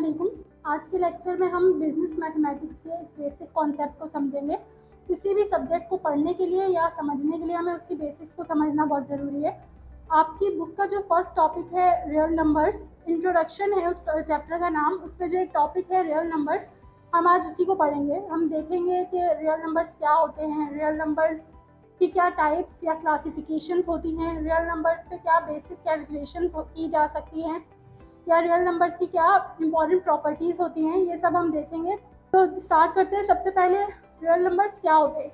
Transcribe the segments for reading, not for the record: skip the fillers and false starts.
वालेकुम। आज के लेक्चर में हम बिजनेस मैथमेटिक्स के एक बेसिक कॉन्सेप्ट को समझेंगे। किसी भी सब्जेक्ट को पढ़ने के लिए या समझने के लिए हमें उसकी बेसिक्स को समझना बहुत ज़रूरी है। आपकी बुक का जो फर्स्ट टॉपिक है रियल नंबर्स, इंट्रोडक्शन है उस चैप्टर का नाम, उसमें जो एक टॉपिक है रियल नंबर्स, हम आज उसी को पढ़ेंगे। हम देखेंगे कि रियल नंबर्स क्या होते हैं, रियल नंबर्स की क्या टाइप्स या क्लासिफिकेशंस होती हैं, रियल नंबर्स पे क्या बेसिक कैलकुलेशंस की जा सकती हैं, या रियल नंबर्स की क्या इंपॉर्टेंट प्रॉपर्टीज़ होती हैं, ये सब हम देखेंगे। तो स्टार्ट करते हैं। सबसे पहले रियल नंबर्स क्या होते हैं।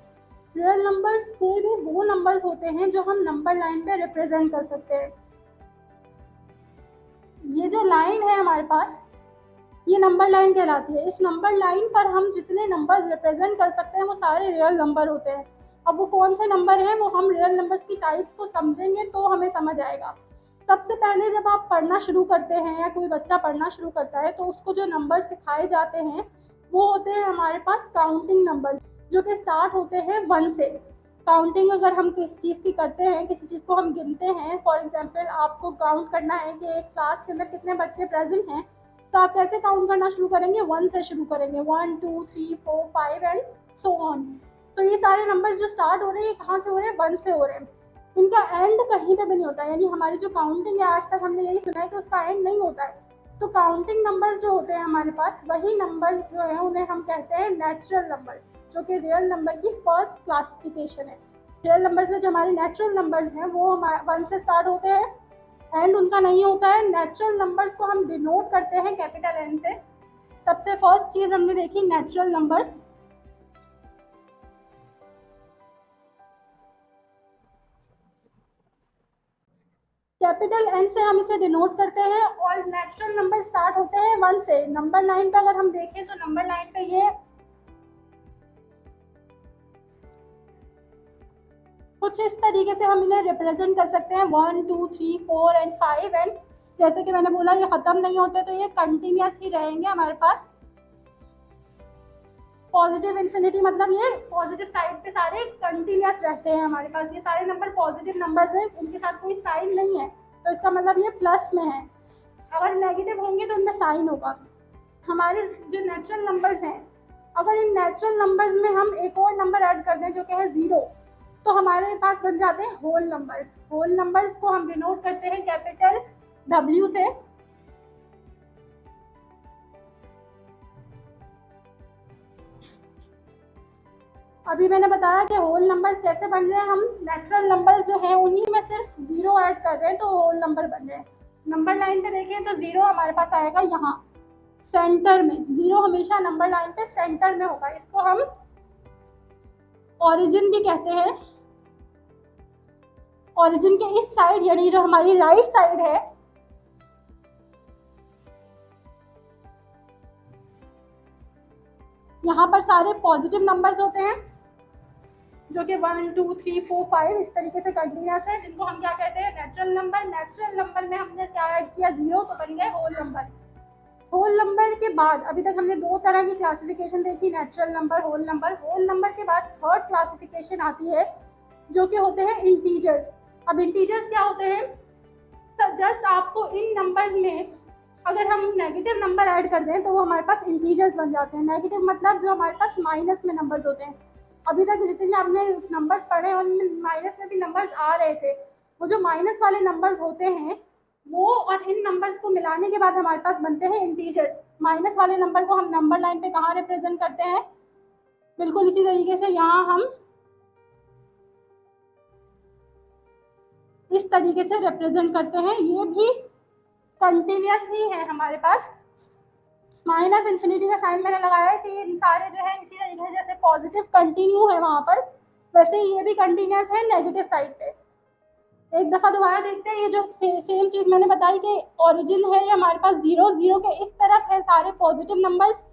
रियल नंबर्स कोई भी वो नंबर्स होते हैं जो हम नंबर लाइन पे रिप्रेजेंट कर सकते हैं। ये जो लाइन है हमारे पास, ये नंबर लाइन कहलाती है। इस नंबर लाइन पर हम जितने नंबर्स रिप्रेजेंट कर सकते हैं वो सारे रियल नंबर होते हैं। अब वो कौन से नंबर हैं वो हम रियल नंबर्स की टाइप्स को समझेंगे तो हमें समझ आएगा। सबसे पहले जब आप पढ़ना शुरू करते हैं या कोई बच्चा पढ़ना शुरू करता है तो उसको जो नंबर सिखाए जाते हैं वो होते हैं हमारे पास काउंटिंग नंबर, जो कि स्टार्ट होते हैं 1 से। काउंटिंग अगर हम किसी चीज़ की करते हैं, किसी चीज़ को हम गिनते हैं, फॉर एग्जांपल आपको काउंट करना है कि एक क्लास के अंदर कितने बच्चे प्रेजेंट हैं, तो आप कैसे काउंट करना शुरू करेंगे? 1 से शुरू करेंगे। 1 2 3 4 5 एंड सो ऑन। तो ये सारे नंबर जो स्टार्ट हो रहे हैं कहाँ से हो रहे हैं? 1 से हो रहे हैं। इनका एंड कहीं पे भी नहीं होता है, यानी हमारी जो काउंटिंग है आज तक हमने यही सुना है कि उसका एंड नहीं होता है। तो काउंटिंग नंबर्स जो होते हैं हमारे पास, वही नंबर्स जो है उन्हें हम कहते हैं नेचुरल नंबर्स, जो कि रियल नंबर की फर्स्ट क्लासिफिकेशन है। रियल नंबर्स में जो हमारे नेचुरल नंबर्स हैं वो 1 से स्टार्ट होते हैं, एंड उनका नहीं होता है। नेचुरल नंबर्स को हम डिनोट करते हैं कैपिटल एन से। सबसे फर्स्ट चीज हमने देखी नेचुरल नंबर्स। कैपिटल एन से हम इसे डिनोट करते हैं, और नेचुरल नंबर स्टार्ट होते हैं 1 से। नंबर लाइन पे अगर हम देखें तो नंबर लाइन पे ये कुछ इस तरीके से हम इन्हें रिप्रेजेंट कर सकते हैं, 1 2 3 4 एंड 5 एंड जैसे कि मैंने बोला ये खत्म नहीं होते, तो ये कंटिन्यूस ही रहेंगे हमारे पास। पॉजिटिव इन्फिनिटी मतलब ये पॉजिटिव साइड पे सारे कंटिन्यूस रहते हैं हमारे पास। ये सारे नंबर पॉजिटिव नंबर्स हैं, इनके साथ कोई साइन नहीं है, तो इसका मतलब ये प्लस में है। अगर नेगेटिव होंगे तो इनमें साइन होगा। हमारे जो नेचुरल नंबर्स हैं, अगर इन नेचुरल नंबर्स में हम एक और नंबर ऐड कर दें जो कि है 0, तो हमारे पास बन जाते हैं होल नंबर्स। होल नंबर्स को हम डिनोट करते हैं कैपिटल W से। अभी मैंने बताया कि होल नंबर कैसे बन रहे हैं। हम नेचुरल नंबर जो है उन्हीं में सिर्फ 0 ऐड कर रहे हैं तो होल नंबर बन रहे हैं। नंबर लाइन पे देखें तो 0 हमारे पास आएगा यहाँ सेंटर में। 0 हमेशा नंबर लाइन पे सेंटर में होगा। इसको हम ओरिजिन भी कहते हैं। ओरिजिन के इस साइड, यानी जो हमारी राइट साइड है, यहाँ पर सारे पॉजिटिव नंबर्स होते हैं जो कि 1 2 3 4 5 इस तरीके से कंटिन्यूस है, जिनको हम क्या कहते हैं? Natural number. नेचुरल नंबर में हमने क्या ऐड किया? 0, तो बन गए होल नंबर। होल नंबर के बाद अभी तक हमने 2 तरह की क्लासिफिकेशन देखी, natural number, whole number. Whole number के बाद थर्ड क्लासिफिकेशन आती है जो कि होते हैं इंटीजर्स। अब इंटीजर्स क्या होते हैं? जस्ट आपको इन नंबर्स में अगर हम नेगेटिव नंबर ऐड कर दें तो वो हमारे पास इंटीजर्स बन जाते हैं। नेगेटिव मतलब जो हमारे पास माइनस में नंबर्स होते हैं। अभी तक जितने आपने नंबर्स पढ़े उनमें माइनस में भी नंबर्स आ रहे थे। वो जो माइनस वाले नंबर्स होते हैं वो और इन नंबर्स को मिलाने के बाद हमारे पास बनते हैं इंटीजर्स। माइनस वाले नंबर को हम नंबर लाइन पे कहाँ रिप्रेजेंट करते हैं? बिल्कुल इसी तरीके से यहाँ हम इस तरीके से रिप्रेजेंट करते हैं। ये भी कंटिन्यूस ही है हमारे पास। माइनस इन्फिनिटी का साइन मैंने लगाया है कि ये सारे जो है इसी तरीके से, जैसे पॉजिटिव कंटिन्यू है वहाँ पर, वैसे ही ये भी कंटिन्यूस है नेगेटिव साइड पे। एक दफ़ा दोबारा देखते हैं। ये जो सेम चीज़ मैंने बताई कि ओरिजिन है ये हमारे पास 0, 0 के इस तरफ है सारे पॉजिटिव नंबर्स,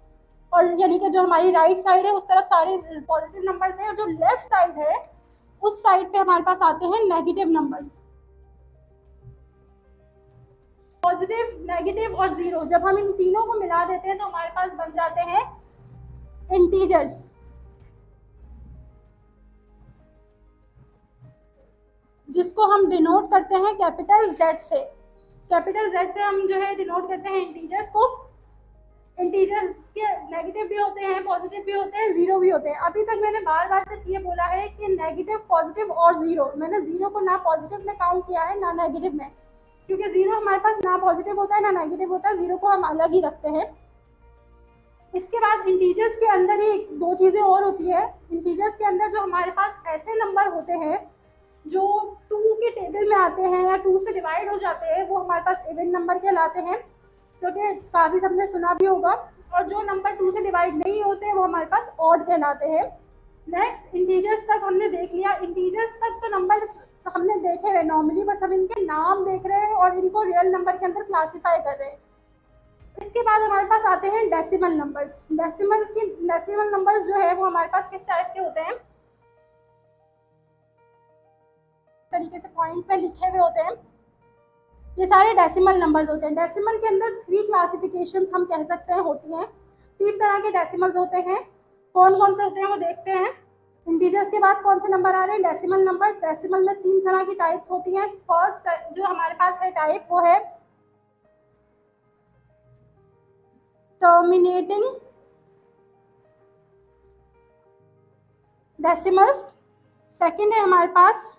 और यानी कि जो हमारी राइट साइड है उस तरफ सारे पॉजिटिव नंबर्स हैं, और जो लेफ्ट साइड है उस साइड पे हमारे पास आते हैं नेगेटिव नंबर्स। पॉजिटिव, नेगेटिव और 0, जब हम इन तीनों को मिला देते हैं तो हमारे पास बन जाते हैं इंटीजर्स, जिसको हम डिनोट करते हैं कैपिटल Z से। कैपिटल Z से हम जो है डिनोट करते हैं इंटीजर्स को। इंटीजर्स के नेगेटिव भी होते हैं, पॉजिटिव भी होते हैं, जीरो भी होते हैं। अभी तक मैंने बार बार सिर्फ ये बोला है कि नेगेटिव, पॉजिटिव और जीरो। मैंने जीरो को ना पॉजिटिव में काउंट किया है ना नेगेटिव में, क्योंकि जीरो हमारे पास ना पॉजिटिव होता है ना नेगेटिव होता है, जीरो को हम अलग ही रखते हैं। इसके बाद इंटीजर्स के अंदर ही दो चीज़ें और होती है। इंटीजर्स के अंदर जो हमारे पास ऐसे नंबर होते हैं जो 2 के टेबल में आते हैं या 2 से डिवाइड हो जाते हैं, वो हमारे पास इवन नंबर कहलाते हैं, क्योंकि काफ़ी सबने सुना भी होगा। और जो नंबर 2 से डिवाइड नहीं होते वो हमारे पास ऑड कहलाते हैं। नेक्स्ट, इंटीजर्स तक हमने देख लिया। इंटीजर्स तक तो नंबर हमने देखे हुए नॉर्मली, बस हम इनके नाम देख रहे हैं और इनको रियल नंबर के अंदर क्लासीफाई कर रहे हैं। इसके बाद हमारे पास आते हैं डेसिमल नंबर्स। डेसिमल नंबर्स जो है वो हमारे पास किस टाइप के होते हैं, तरीके से पॉइंट में लिखे हुए होते हैं। ये सारे डेसिमल नंबर्स होते हैं। डेसिमल के अंदर 3 क्लासिफिकेशन हम कह सकते हैं होती हैं। 3 तरह के डेसिमल्स होते हैं। कौन कौन से होते हैं वो देखते हैं। इंटीजर्स के बाद कौन से नंबर आ रहे हैं, डेसिमल नंबर। डेसिमल में 3 तरह की टाइप्स होती हैं। फर्स्ट जो हमारे पास है टाइप वो है टर्मिनेटिंग डेसिमल्स। सेकेंड है हमारे पास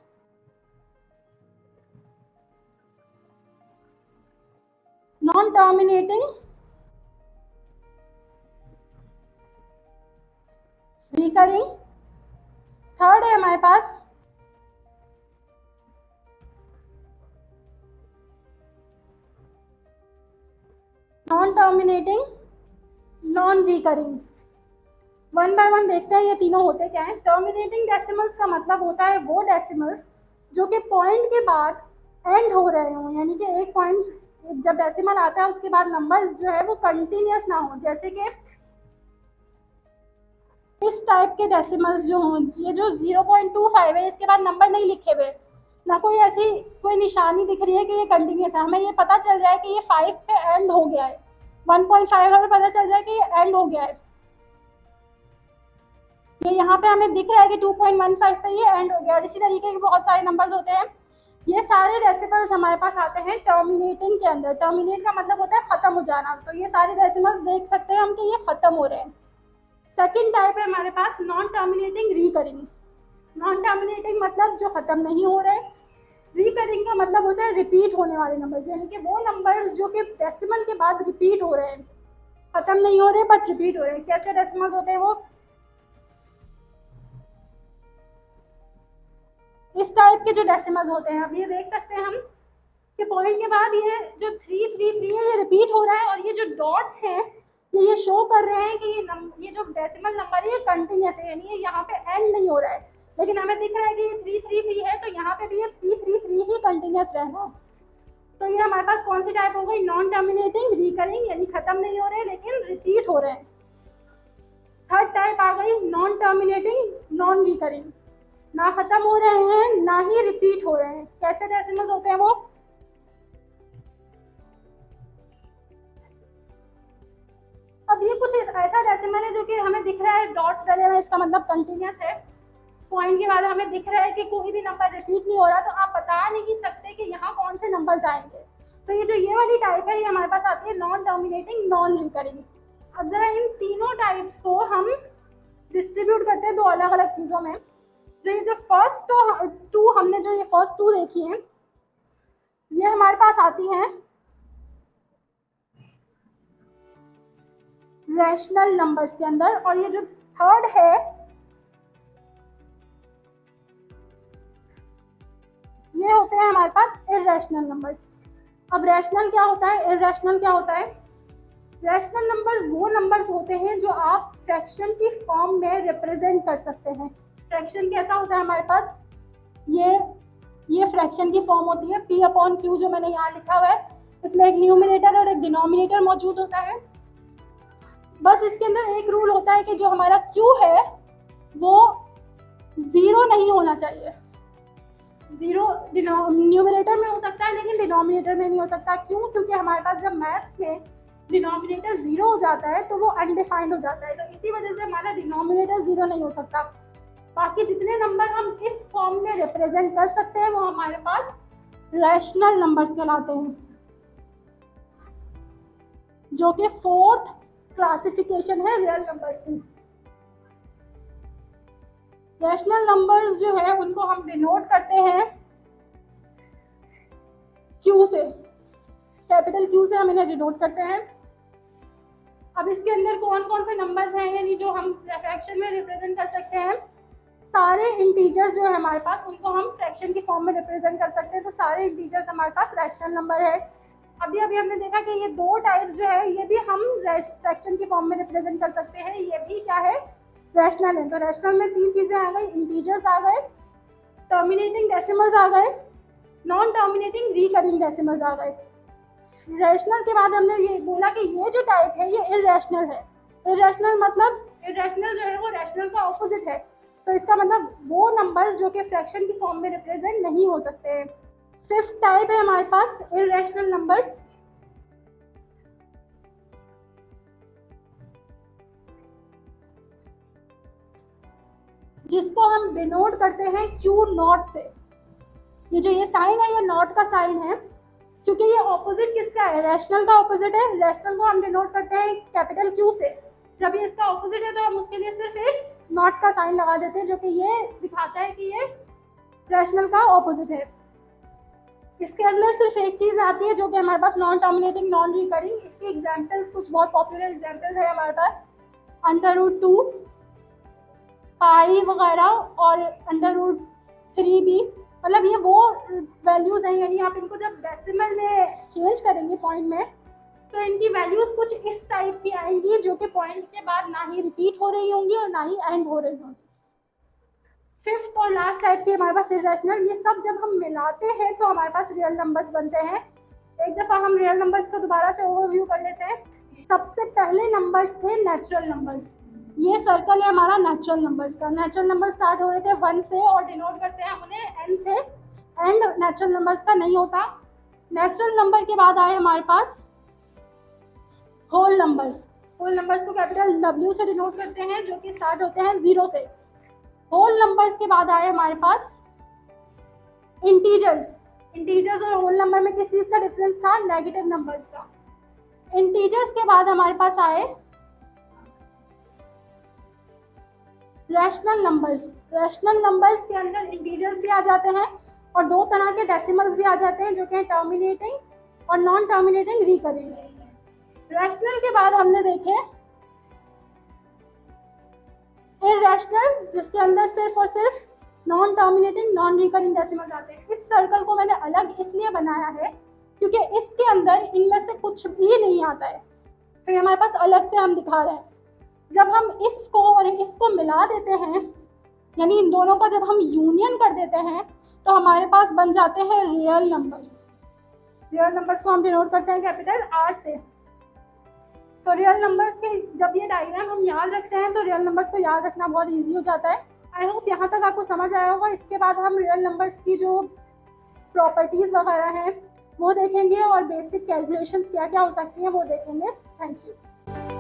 नॉन टर्मिनेटिंग रिकरिंग। थर्ड है हमारे पास non terminating non recurring. One by one देखते हैं ये तीनों होते क्या हैं। टर्मिनेटिंग डेसिमल्स का मतलब होता है वो डेसिमल्स जो कि पॉइंट के बाद एंड हो रहे हों, यानी कि एक पॉइंट जब डेसिमल आता है उसके बाद नंबर्स जो है वो कंटिन्यूस ना हो। जैसे कि इस टाइप के डेसिमल्स जो हों, ये जो 0.25 है इसके बाद नंबर नहीं लिखे हुए, ना कोई ऐसी कोई निशानी दिख रही है कि ये कंटिन्यूस है। हमें ये पता चल रहा है कि ये 5 पे एंड हो गया है। 1.5 हमें पता चल रहा है कि ये एंड हो गया है। ये यहाँ पे हमें दिख रहा है कि 2.15 पे ये एंड हो गया। और इसी तरीके के बहुत सारे नंबर्स होते हैं। ये सारे डेसिमल्स हमारे पास आते हैं टर्मिनेटिंग के अंदर। टर्मिनेट का मतलब होता है खत्म हो जाना। तो ये सारे डेसिमल्स देख सकते हैं हम कि ये खत्म हो रहे हैं। सेकेंड टाइप है हमारे पास non terminating recurring. Non terminating मतलब जो खत्म नहीं हो रहे। रिकरिंग का मतलब होता है रिपीट होने वाले नंबर, यानी कि वो नंबर जो कि डेसिमल के बाद रिपीट हो रहे हैं, खत्म नहीं हो रहे बट रिपीट हो रहे हैं। कैसे डेसिमल्स होते हैं वो, इस टाइप के जो डेसिमल्स होते हैं। अब ये देख सकते हैं हम कि पॉइंट के बाद ये जो 333 है ये रिपीट हो रहा है, और ये जो डॉट्स हैं ये शो कर रहे हैं कि ये जो डेसिमल नंबर है ये कंटिन्यूस है, यानी ये यहाँ पे एंड नहीं हो रहा है। लेकिन हमें दिख रहा है कि ये 333 है, तो यहाँ पे भी ये 333 ही कंटिन्यूस रहना। तो ये हमारे पास कौन सी टाइप हो गई, नॉन टर्मिनेटिंग रिकरिंग, यानी खत्म नहीं हो रहे लेकिन रिपीट हो रहे हैं। थर्ड टाइप आ गई नॉन टर्मिनेटिंग नॉन रिकरिंग, ना खत्म हो रहे हैं ना ही रिपीट हो रहे हैं। कैसे डेसिमल्स होते हैं वो, अब ये कुछ ऐसा डेसिमल है जो कि हमें दिख रहा है डॉट्स डले हुए, इसका मतलब कंटिन्यूस है। पॉइंट के बाद हमें दिख रहा है कि कोई भी नंबर रिपीट नहीं हो रहा, तो आप बता नहीं सकते कि यहाँ कौन से नंबर्स आएंगे। तो ये जो ये वाली टाइप है ये हमारे पास आती है नॉन टर्मिनेटिंग नॉन रिकरिंग। अब जरा इन तीनों टाइप्स को हम डिस्ट्रीब्यूट करते हैं 2 अलग अलग चीज़ों में। जो फर्स्ट 2 हमने जो ये फर्स्ट 2 देखी हैं ये हमारे पास आती हैं रैशनल नंबर्स के अंदर, और ये जो थर्ड है ये होते हैं हमारे पास इररेशनल नंबर्स। अब रैशनल क्या होता है, इररेशनल क्या होता है। रैशनल नंबर्स वो नंबर्स होते हैं जो आप फ्रैक्शन की फॉर्म में रिप्रेजेंट कर सकते हैं। फ्रैक्शन कैसा होता है हमारे पास, ये फ्रैक्शन की फॉर्म होती है P/Q जो मैंने यहाँ लिखा हुआ है। इसमें एक न्यूमरेटर और एक डिनोमिनेटर मौजूद होता है। बस इसके अंदर एक रूल होता है कि जो हमारा Q है वो 0 नहीं होना चाहिए। 0 न्यूमरेटर में हो सकता है लेकिन डिनोमिनेटर में नहीं हो सकता। क्यों, क्योंकि हमारे पास जब मैथ्स में डिनोमिनेटर 0 हो जाता है तो वो अनडिफाइंड हो जाता है, तो इसी वजह से हमारा डिनोमिनेटर 0 नहीं हो सकता। बाकी जितने नंबर हम इस फॉर्म में रिप्रेजेंट कर सकते हैं वो हमारे पास रैशनल नंबर्स कहलाते हैं, जो कि 4th, क्लासिफिकेशन है रियल नंबर्स की। रैशनल नंबर्स जो है उनको हम डिनोट करते हैं क्यू से, कैपिटल क्यू से हम इन्हें डिनोट करते हैं। अब इसके अंदर कौन कौन से नंबर्स हैं यानी जो हम फ्रैक्शन में रिप्रेजेंट कर सकते हैं, सारे इंटीजर्स जो है हमारे पास उनको हम फ्रैक्शन की फॉर्म में रिप्रेजेंट कर सकते हैं। तो सारे इंटीजर्स हमारे पास रैशनल नंबर है। अभी हमने देखा कि ये दो टाइप जो है ये भी हम फ्रैक्शन की फॉर्म में रिप्रेजेंट कर सकते हैं, ये भी क्या है, रैशनल है। तो रैशनल में तीन चीजें आ गई, इंटीजर्स आ गए, टर्मिनेटिंग डेसिमल्स आ गए, नॉन टर्मिनेटिंग रिकरिंग डेसिमल्स आ गए। रैशनल के बाद हमने ये बोला कि ये जो टाइप है ये इररेशनल है। इररेशनल मतलब इररेशनल जो है वो रैशनल का ऑपोजिट है। तो इसका मतलब वो नंबर जो कि फ्रैक्शन की फॉर्म में रिप्रेजेंट नहीं हो सकते हैं। फिफ्थ टाइप है हमारे पास इररेशनल नंबर्स। जिसको हम डिनोट करते हैं क्यू नॉट से। ये जो ये साइन है ये नॉट का साइन है क्योंकि ये ऑपोजिट किसका है, रैशनल का ऑपोजिट है। रैशनल को हम डिनोट करते हैं कैपिटल क्यू से। जब ये इसका ऑपोजिट है तो हम उसके लिए सिर्फ एक नॉट का साइन लगा देते हैं जो कि ये दिखाता है कि ये रैशनल का ऑपोजिट है। इसके अंदर सिर्फ एक चीज आती है जो कि हमारे पास नॉन टर्मिनेटिंग नॉन रिकरिंग। इसके एग्जांपल्स कुछ बहुत पॉपुलर एग्जांपल्स है हमारे पास, √2, पाई वगैरह और √3 भी। मतलब ये वो वैल्यूज हैं यानी आप इनको जब डेसिमल में चेंज करेंगे पॉइंट में तो इनकी वैल्यूज कुछ इस टाइप की आएंगी जो कि पॉइंट के बाद ना ही रिपीट हो रही होंगी और ना ही एंड हो रही होंगी। फिफ्थ और लास्ट टाइप की हमारे पास इररेशनल। ये सब जब हम मिलाते हैं तो हमारे पास रियल नंबर्स बनते हैं। एक दफा हम रियल नंबर्स को दोबारा से ओवरव्यू कर लेते हैं। सबसे पहले नंबर्स थे नेचुरल नंबर्स। ये सर्कल है हमारा नेचुरल नंबर्स का। नेचुरल नंबर स्टार्ट हो रहे थे 1 से और डिनोट करते हैं हम उन्हें n से। एंड नेचुरल नंबर्स का नहीं होता। नेचुरल नंबर के बाद आए हमारे पास होल नंबर्स। होल नंबर्स को कैपिटल W से डिनोट करते हैं जो कि स्टार्ट होते हैं 0 से। होल नंबर्स के बाद आए हमारे पास इंटीजर्स। इंटीजर्स और होल नंबर में किस चीज का डिफरेंस था, नेगेटिव नंबर्स का। इंटीजर्स के बाद हमारे पास आए रैशनल नंबर्स। रैशनल नंबर्स के अंदर इंटीजर्स भी आ जाते हैं और दो तरह के डेसिमल्स भी आ जाते हैं जो कि टर्मिनेटिंग और नॉन टर्मिनेटिंग रिकरिंग। रैशनल के बाद हमने देखे इररेशनल जिसके अंदर सिर्फ और सिर्फ non terminating non recurring decimals आते हैं। इस सर्कल को मैंने अलग इसलिए बनाया है क्योंकि इसके अंदर इनमें से कुछ भी नहीं आता है, तो ये हमारे पास अलग से हम दिखा रहे हैं। जब हम इसको और इसको मिला देते हैं यानी इन दोनों का जब हम यूनियन कर देते हैं तो हमारे पास बन जाते हैं रियल नंबर्स। रियल नंबर्स को हम डिनोट करते हैं कैपिटल R से। तो रियल नंबर्स के जब ये डायग्राम हम याद रखते हैं तो रियल नंबर्स को याद रखना बहुत इजी हो जाता है। आई होप यहाँ तक आपको समझ आया होगा। इसके बाद हम रियल नंबर्स की जो प्रॉपर्टीज वगैरह हैं वो देखेंगे और बेसिक कैलकुलेशंस क्या क्या हो सकती हैं वो देखेंगे। Thank you.